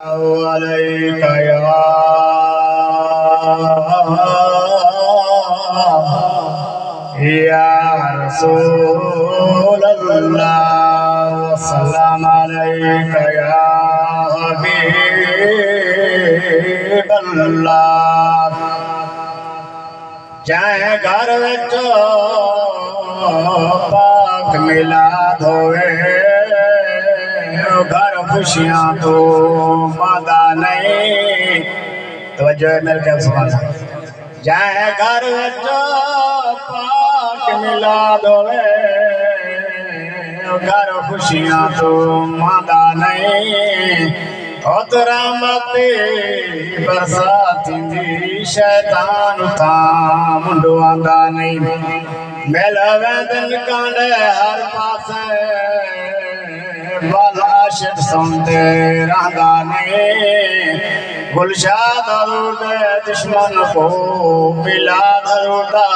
عليك يا رسول الله والسلام عليك يا حبيب الله जाए घर विच पाक मिलाद होवे घर खुशियां तो मादा नहीं तवज्जो है मेरे क्या सुभान जाए घर विच पाक मिलाद होवे घर खुशियां तो मादा नहीं रहमती बरसात थी शैतान था मुंडो आंदा नहीं मेल वेंदन कांडे हर पासे बाल आशिक सुनते रहंदा नहीं गुलशा दरूद दुश्मन को मिला दरूदा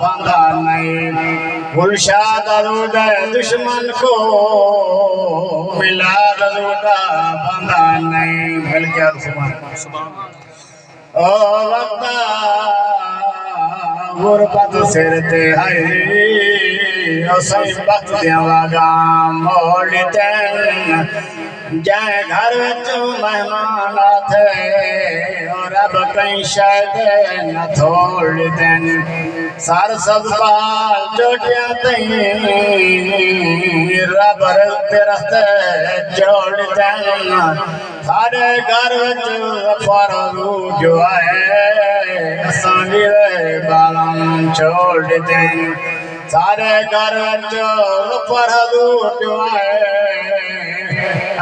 बंदा नहीं गुलशा दरूद दुश्मन को मिला दरूदा बंदा नहीं बल्कि सुभान ओ वक्ता गुरबत सिर ते है ओ सही वक्त देवागा मोड़ते जै घर विच मेहमान आथे और अब कहीं शायद न थोड़ देन सार सब बाल जोटिया तई रब रस्ते जोड़ देन सारे घर विच फरू जो है असांजी बालम छोड़ देन सारे घर विच फरू जो है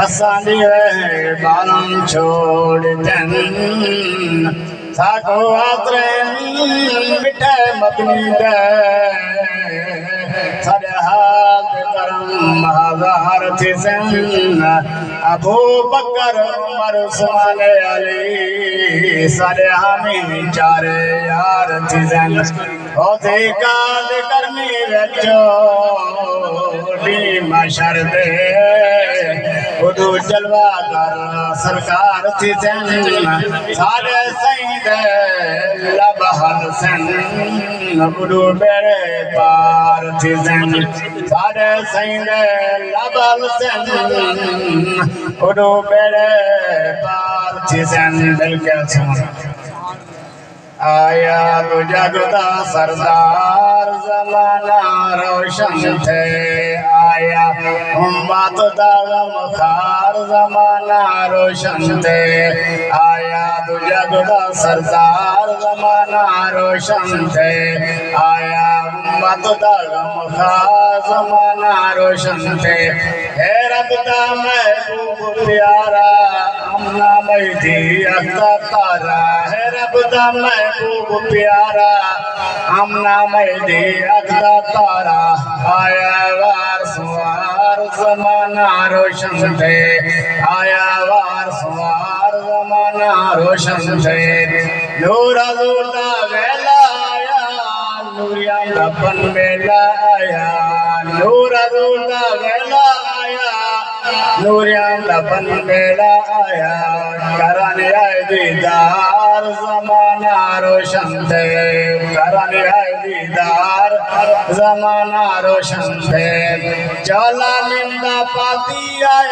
असांजी बालम छोड़ देन साको आतरे मिठे मदनी दे सारे हाथ करम हजार थी सन अबू बकर उमर उस्मान अली सारे हामी चारे यार थी सन ओते काद करनी रचो डी मशर दे उदू जलवा कर सरकार थी सन सारे सईद लबहल सन उदू बेड़े पार थी सन सारे सईद लबहल सन उदू बेड़े पार थी सन दिल के सुन आया तो जगदा सरदार जमाना रोशन थे आया उम्मत दागम खार जमाना रोशन थे आया तो जगदा सरदार जमाना रोशन थे आया उम्मत दागम खार जमाना रोशन थे हे रब दा महबूब प्यारा अमना मैदी अख्ता तारा है रब दा महबूब प्यारा अमना मैदी अख्ता तारा आया वार सवार जमाना रोशन थे आया वार सवार जमाना रोशन थे नूर हजूर दा वेला आया नूरिया दा बन वेला आया नूर हजूर दा वेला आया नूरिया दा बन वेला आया कराने आए दीदार जमाना रोशन थे कराने आए दीदार जमाना रोशन थे चला निंदा पाती आया।